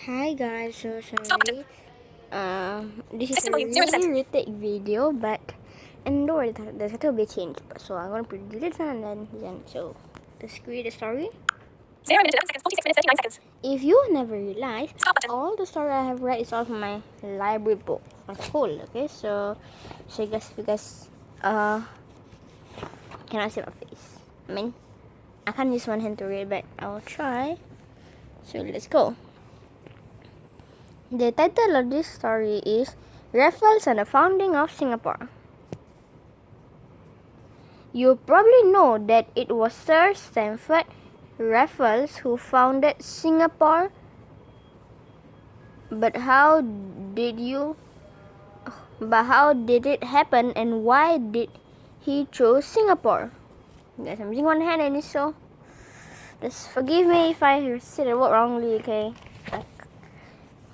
Hi guys, so sorry. This is a really retake video, but indoor there's a little bit change. So I'm gonna put delete and then so let's create a story. 0 minutes 11 seconds, 46 minutes 39 seconds. If you never realized, Stop button. all the story I have read is all from my library book from school. Okay, so you guys because cannot see my face. I mean, I can't use one hand to read, but I'll try. So let's go. The title of this story is Raffles and the Founding of Singapore. You probably know that it was Sir Stamford Raffles who founded Singapore. But how did it happen, and why did he choose Singapore? Guys, I'm using one hand and so just forgive me if I say the word wrongly, okay?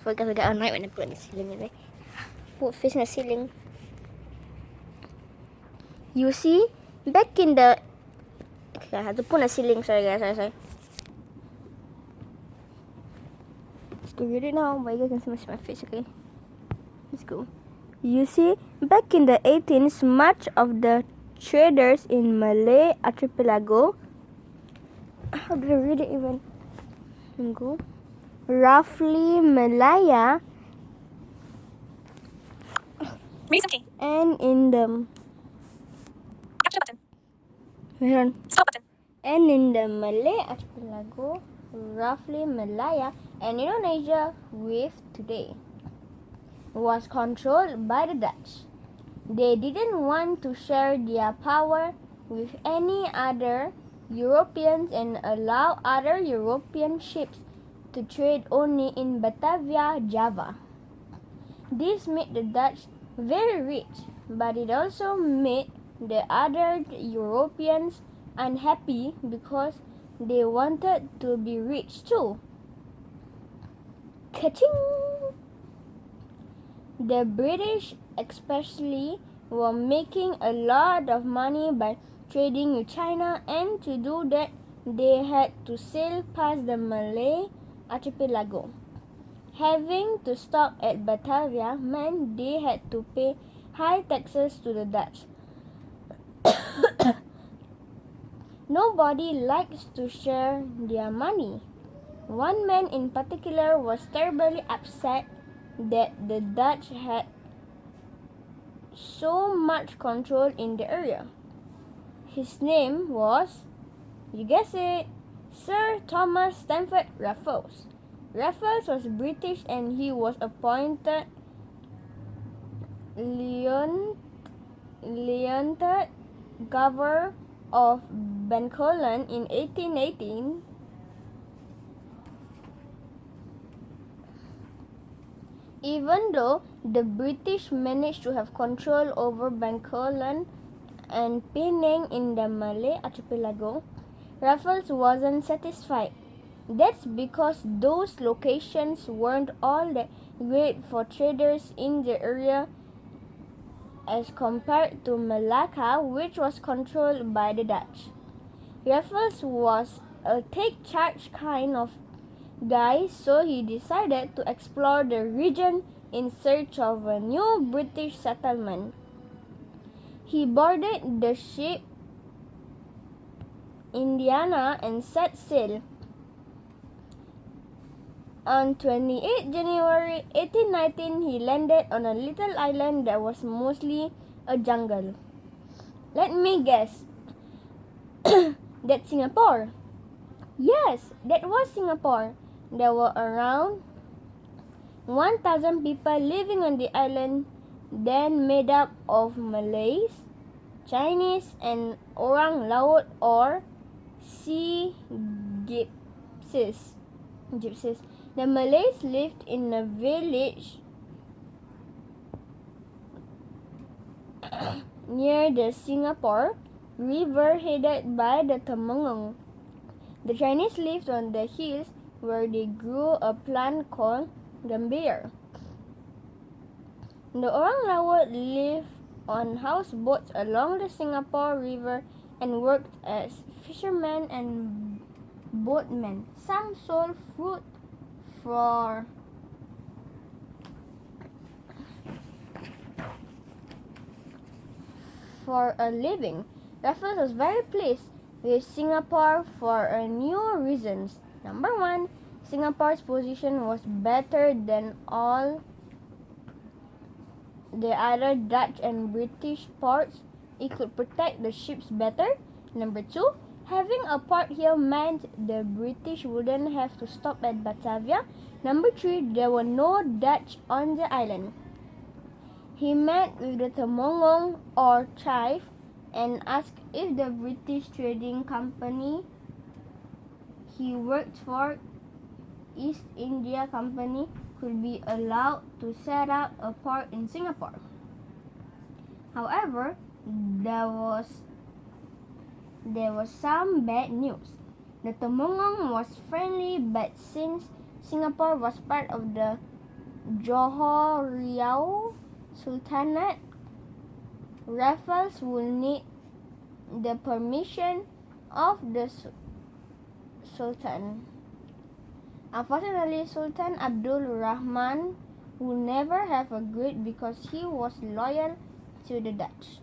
Because I get annoyed when I put in the ceiling, okay? Put facing the ceiling. You see, back in the... Okay, I have to put in the ceiling, sorry guys, sorry. Let's go read it now, but you guys can see my face, okay? Let's go. You see, back in the 18th, much of the traders in Malay archipelago... How did I read it even? Go. Roughly Malaya Recently. and in the... Capture button. Wait on. Stop button. And in the Malay archipelago, roughly Malaya and Indonesia with today, was controlled by the Dutch. They didn't want to share their power with any other Europeans and allow other European ships to trade only in Batavia, Java. This made the Dutch very rich, but it also made the other Europeans unhappy because they wanted to be rich too. Ka-ching! The British especially were making a lot of money by trading with China, and to do that they had to sail past the Malay archipelago. Having to stop at Batavia meant they had to pay high taxes to the Dutch. Nobody likes to share their money. One man in particular was terribly upset that the Dutch had so much control in the area. His name was, you guess it, Sir Thomas Stamford Raffles. Raffles was British and he was appointed Lieutenant Governor of Bencoolen in 1818. Even though the British managed to have control over Bencoolen and Penang in the Malay archipelago, Raffles wasn't satisfied. That's because those locations weren't all that great for traders in the area as compared to Malacca, which was controlled by the Dutch. Raffles was a take-charge kind of guy, so he decided to explore the region in search of a new British settlement. He boarded the ship Indiana and set sail. On 28 January 1819, he landed on a little island that was mostly a jungle. Let me guess. That's Singapore. Yes, that was Singapore. There were around 1,000 people living on the island, then made up of Malays, Chinese, and Orang Laut or Sea Gypsies. The Malays lived in a village near the Singapore River headed by the Temenggung. The Chinese lived on the hills where they grew a plant called gambir. The Orang Laut lived on houseboats along the Singapore River and worked as fishermen and boatmen. Some sold fruit for for a living. Raffles was very pleased with Singapore for a new reasons. Number one, Singapore's position was better than all the other Dutch and British ports. It could protect the ships better. Number two, having a port here meant the British wouldn't have to stop at Batavia. Number three, there were no Dutch on the island. He met with the Temongong or chief and asked if the British trading company he worked for, East India Company, could be allowed to set up a port in Singapore. However, there was some bad news. The Temongong was friendly, but since Singapore was part of the Johor Riau Sultanate, Raffles would need the permission of the Sultan. Unfortunately, Sultan Abdul Rahman would never have agreed because he was loyal to the Dutch.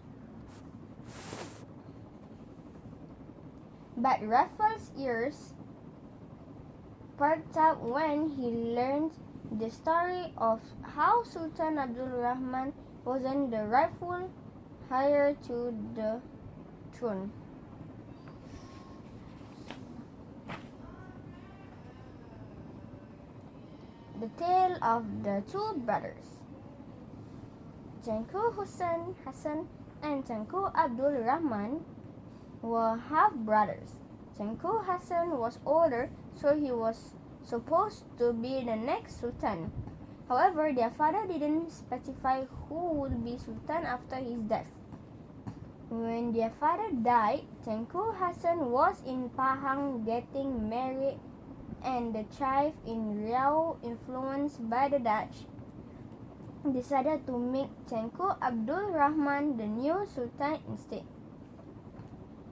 But Raffles' ears perked up when he learned the story of how Sultan Abdul Rahman wasn't the rightful heir to the throne. The tale of the two brothers. Tengku Hassan and Tengku Abdul Rahman were half-brothers. Tengku Hassan was older, so he was supposed to be the next sultan. However, their father didn't specify who would be sultan after his death. When their father died, Tengku Hassan was in Pahang getting married, and the chief in Riau, influenced by the Dutch, decided to make Tengku Abdul Rahman the new sultan instead.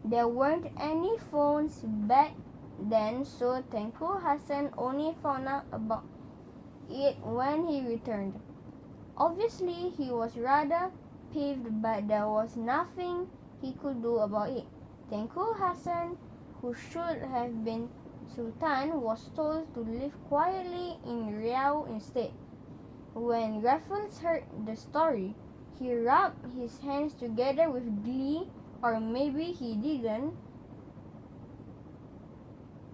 There weren't any phones back then, so Tengku Hassan only found out about it when he returned. Obviously, he was rather peeved, but there was nothing he could do about it. Tengku Hassan, who should have been sultan, was told to live quietly in Riau instead. When Raffles heard the story, he rubbed his hands together with glee, or maybe he didn't.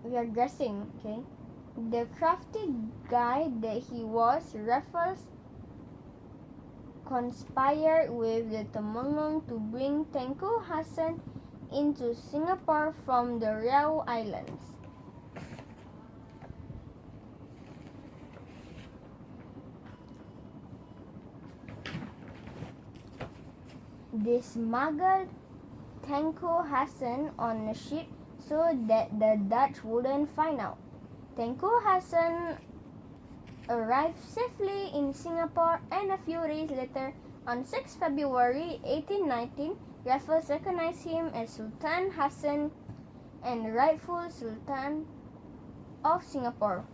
We are guessing, okay? The crafty guy that he was, Raffles conspired with the Temongong to bring Tengku Hassan into Singapore from the Riau Islands. They smuggled Tengku Hassan on a ship so that the Dutch wouldn't find out. Tengku Hassan arrived safely in Singapore, and a few days later, on 6 February 1819, Raffles recognized him as Sultan Hassan and rightful Sultan of Singapore.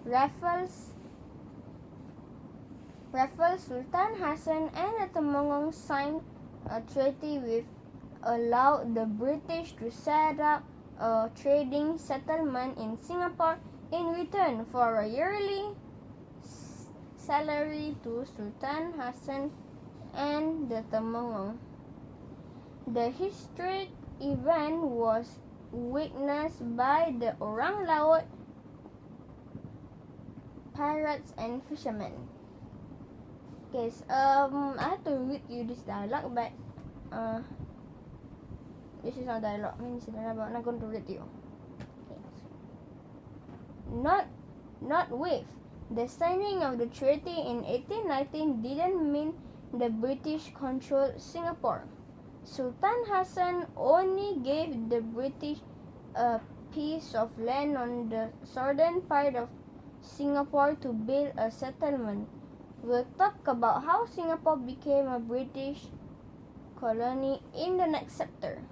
Raffles, Sultan Hassan, and the Temongong signed a treaty which allowed the British to set up a trading settlement in Singapore in return for a yearly salary to Sultan Hassan and the Temongong. The historic event was witnessed by the orang laut, pirates, and fishermen. Okay, I have to read you this dialogue, but this is not dialogue. Means I'm not going to read you. Okay. Not with. The signing of the treaty in 1819 didn't mean the British controlled Singapore. Sultan Hassan only gave the British a piece of land on the southern part of Singapore to build a settlement. We'll talk about how Singapore became a British colony in the next chapter.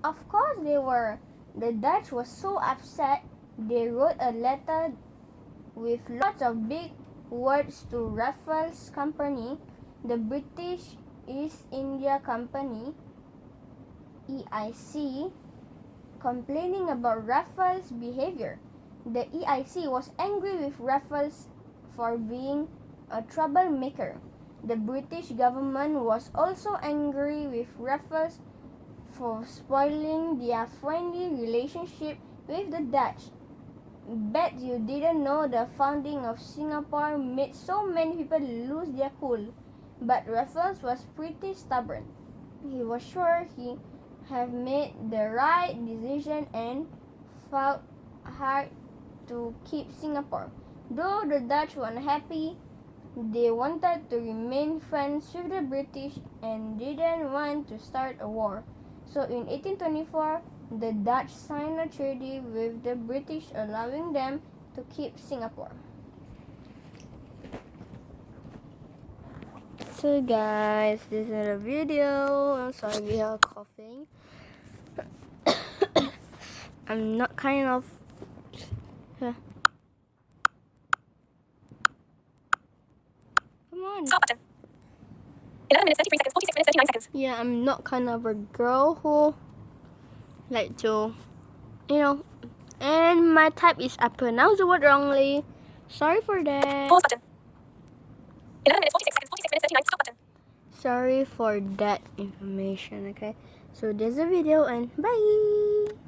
Of course they were. The Dutch was so upset, they wrote a letter with lots of big words to Raffles Company, the British East India Company, EIC, complaining about Raffles' behavior. The EIC was angry with Raffles for being a troublemaker. The British government was also angry with Raffles for spoiling their friendly relationship with the Dutch. Bet you didn't know the founding of Singapore made so many people lose their cool. But Raffles was pretty stubborn. He was sure he had made the right decision and fought hard to keep Singapore. Though the Dutch were unhappy, they wanted to remain friends with the British and didn't want to start a war. So in 1824, the Dutch signed a treaty with the British allowing them to keep Singapore. So guys, this is a video. I'm sorry we are coughing. I'm not kind of... Come on. Stop button. 11 minutes, 33 seconds, 46 minutes, 39 seconds. Yeah, I'm not kind of a girl who like to, and my type is I pronounce the word wrongly. Sorry for that. Pause button. 11 minutes, 46 seconds, 46 minutes, 39. Stop button. Sorry for that information, okay? So there's a video and bye.